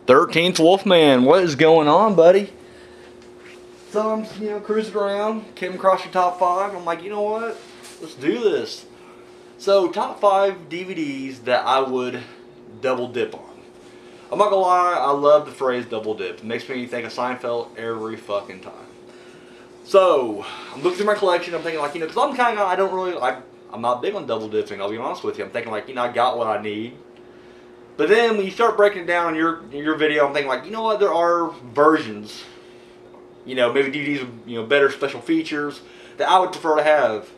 13th Wolfman, what is going on, buddy? So I'm, cruising around, came across your top 5. I'm like, you know what? Let's do this. So, top 5 DVDs that I would double dip on. I'm not gonna lie, I love the phrase double dip. It makes me think of Seinfeld every fucking time. So, I'm looking through my collection, I'm thinking like, because I'm kind of, I don't really, I'm not big on double dipping, I'll be honest with you. I'm thinking like, I got what I need. But then when you start breaking it down in your video, I'm thinking like, you know what, there are versions, maybe DVDs with, better special features that I would prefer to have.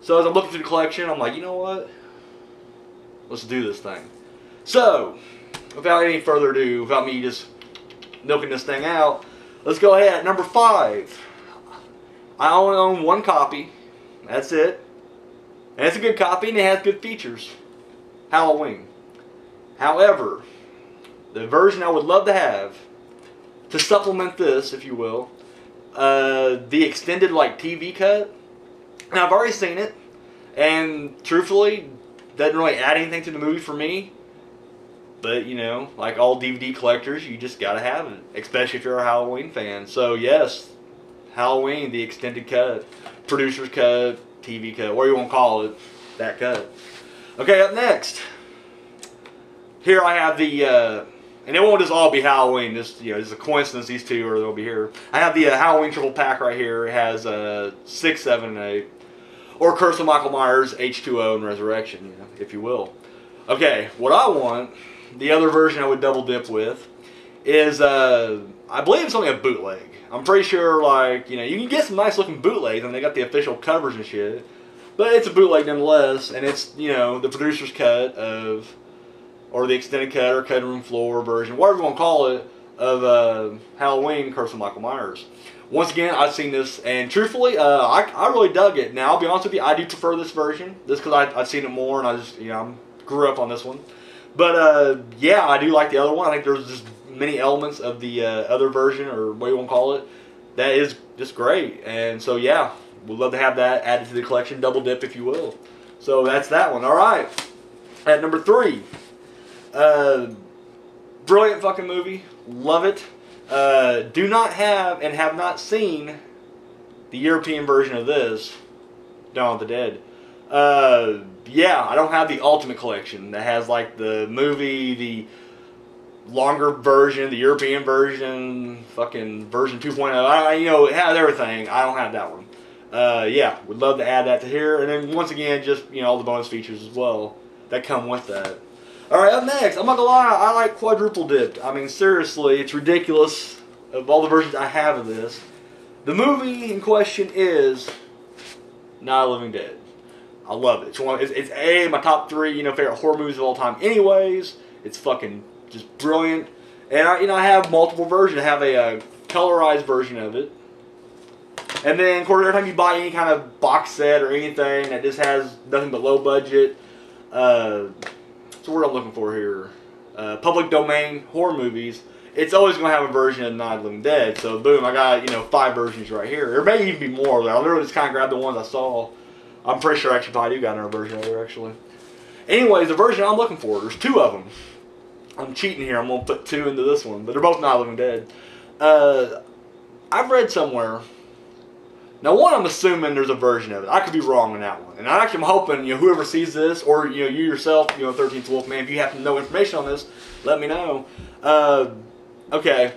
So as I'm looking through the collection, I'm like, you know what, let's do this thing. So, without any further ado, without me just milking this thing out, let's go ahead. Number 5. I only own one copy. That's it. And it's a good copy and it has good features. Halloween. However, the version I would love to have, to supplement this, if you will, the extended TV cut. Now I've already seen it, and truthfully, doesn't really add anything to the movie for me. But like all DVD collectors, you just gotta have it, especially if you're a Halloween fan. So yes, Halloween, the extended cut, producer's cut, TV cut, whatever you want to call it, that cut. Okay, up next. Here I have the, and it won't just all be Halloween. This, it's a coincidence these two are they'll be here. I have the Halloween triple pack right here. It has 6, 7, and 8, or Curse of Michael Myers, H2O, and Resurrection, if you will. Okay, what I want, the other version I would double dip with, is I believe it's only a bootleg. I'm pretty sure, you can get some nice looking bootlegs, and they got the official covers and shit. But it's a bootleg nonetheless, and it's the producer's cut of, or the extended cut or cutting room floor version, whatever you want to call it, of Halloween, Curse of Michael Myers. Once again, I've seen this, and truthfully, I really dug it. Now, I'll be honest with you, I do prefer this version, just because I've seen it more, and I just, grew up on this one. But, yeah, I do like the other one. I think there's just many elements of the other version, or what you want to call it, that is just great. And so, yeah, we'd love to have that added to the collection, double dip, if you will. So, that's that one. All right. At number 3. Brilliant fucking movie. Love it. Do not have and have not seen the European version of this, Dawn of the Dead. Yeah, I don't have the Ultimate Collection that has the movie, the longer version, the European version, fucking version 2.0. It has everything. I don't have that one. Yeah, would love to add that to here. And then once again, just, all the bonus features as well that come with that. Alright, up next, I'm not gonna lie, I like quadruple dipped. I mean, seriously, it's ridiculous of all the versions I have of this. The movie in question is Night of the Living Dead. I love it. It's my top 3, favorite horror movies of all time anyways. It's fucking just brilliant. And I have multiple versions. I have a colorized version of it. And then, of course, every time you buy any kind of box set or anything that just has nothing but low budget, so what am I looking for here? Public domain horror movies. It's always going to have a version of Night of the Living Dead. So boom, I got 5 versions right here. There may even be more. I literally just kind of grabbed the ones I saw. I'm pretty sure I actually probably do got another version of there actually. Anyways, the version I'm looking for, there's 2 of them. I'm cheating here. I'm going to put 2 into this one, but they're both Night of the Living Dead. I've read somewhere. Now, one, I'm assuming there's a version of it. I could be wrong on that one. And I actually am hoping, whoever sees this, or, you yourself, 13th Wolfman, if you happen to know information on this, let me know. Okay.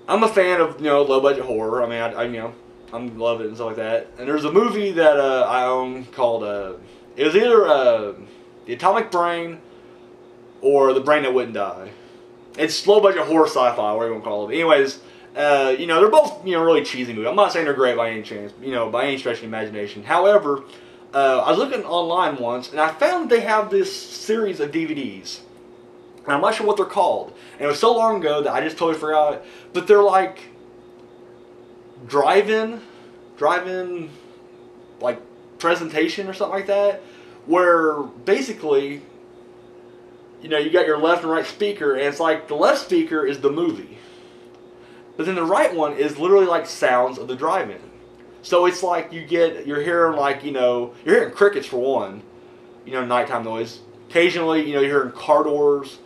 I'm a fan of, low-budget horror. I mean, I love it and stuff like that. And there's a movie that I own called, it was either The Atomic Brain or The Brain That Wouldn't Die. It's low-budget horror sci-fi, whatever you want to call it. Anyways, they're both, really cheesy movies. I'm not saying they're great by any chance, by any stretch of the imagination. However, I was looking online once, and I found they have this series of DVDs. And I'm not sure what they're called. And it was so long ago that I just totally forgot it. But they're like drive-in, presentation or something like that. Where, basically, you got your left and right speaker, and it's like the left speaker is the movie. But then the right one is literally sounds of the drive-in. So it's like you're hearing you're hearing crickets for one, nighttime noise. Occasionally, you're hearing car doors,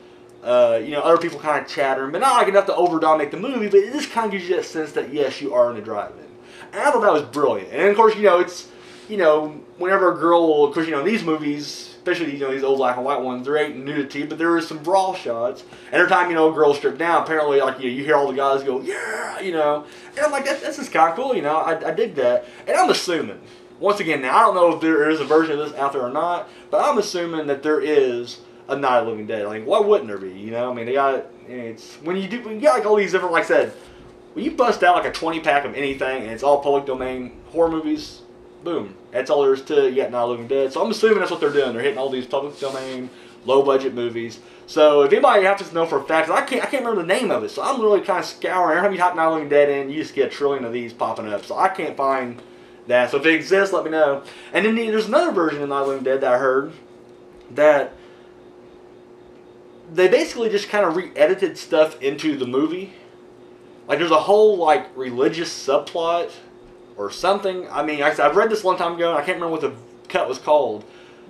You know, other people kind of chattering, but not like enough to overdominate the movie, but it just kind of gives you that sense that, yes, you are in a drive-in. And I thought that was brilliant. And, of course, you know, it's, you know, whenever a girl will, of course, you know, in these movies, especially, you know, these old black and white ones, there ain't nudity, but there is some bra shots. And every time, you know, a girl's stripped down, apparently, like, you know, you hear all the guys go, yeah, you know. And I'm like, that's just kind of cool, you know, I dig that. And I'm assuming, once again, now, I don't know if there is a version of this out there or not, but I'm assuming that there is a Night of the Living Dead. Like, why wouldn't there be, you know? I mean, they got, it's, when you got, like, all these different, like I said, when you bust out, like, a 20-pack of anything, and it's all public domain horror movies, boom. That's all there is to it. You got Night of the Living Dead. So I'm assuming that's what they're doing. They're hitting all these public domain, low-budget movies. So if anybody happens to know for a fact, I can't remember the name of it, so I'm really kind of scouring. Every time you type Night of the Living Dead in, you just get a trillion of these popping up. So I can't find that. So if it exists, let me know. And then there's another version of Night of the Living Dead that I heard that they basically just kind of re-edited stuff into the movie. Like, there's a whole, like, religious subplot or something. I mean, I've read this a long time ago, and I can't remember what the cut was called.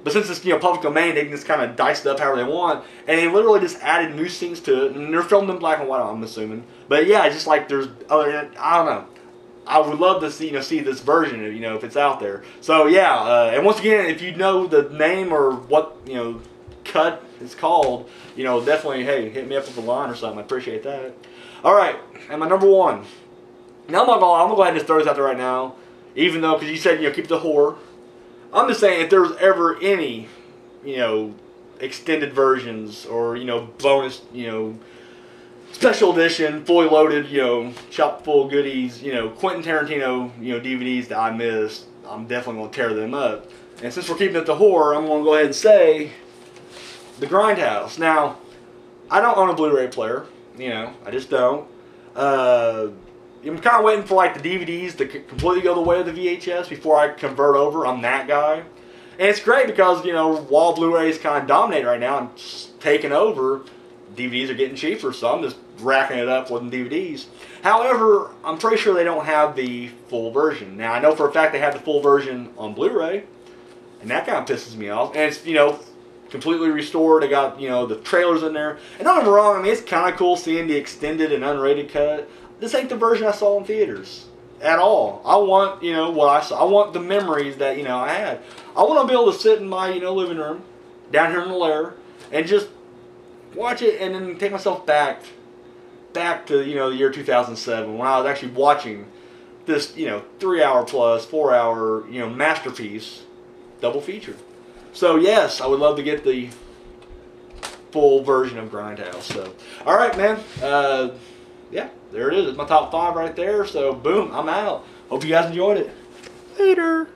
But since it's, you know, public domain, they can just kind of dice it up however they want. And they literally just added new scenes to it, and they're filmed in black and white, I'm assuming. But yeah, it's just like there's, I don't know. I would love to see, you know, see this version, you know, if it's out there. So yeah, and once again, if you know the name or what, you know, cut it's called, you know, definitely, hey, hit me up with a line or something. I appreciate that. All right, and my number one. Now I'm gonna go ahead and just throw this out there right now, even though, because you said, you know, keep the horror. I'm just saying, if there's ever any, you know, extended versions or, you know, bonus, you know, special edition, fully loaded, you know, chock full of goodies, you know, Quentin Tarantino, you know, DVDs that I missed, I'm definitely going to tear them up. And since we're keeping it to horror, I'm going to go ahead and say The Grindhouse. Now, I don't own a Blu-ray player, you know, I just don't. I'm kind of waiting for, like, the DVDs to completely go the way of the VHS before I convert over. I'm that guy. And it's great because, you know, while Blu-rays kind of dominate right now and taking over, DVDs are getting cheaper, so I'm just racking it up with DVDs. However, I'm pretty sure they don't have the full version. Now, I know for a fact they have the full version on Blu-ray, and that kind of pisses me off. And it's, you know, completely restored. They got, you know, the trailers in there. And don't get me wrong, I mean, it's kind of cool seeing the extended and unrated cut. This ain't the version I saw in theaters at all. I want, you know, what I saw. I want the memories that, you know, I had. I want to be able to sit in my, you know, living room down here in the lair and just watch it and then take myself back to, you know, the year 2007 when I was actually watching this, you know, 3-hour plus, 4-hour, you know, masterpiece double feature. So yes, I would love to get the full version of Grindhouse. So, all right, man. Yeah, there it is. It's my top 5 right there. So, boom, I'm out. Hope you guys enjoyed it. Later.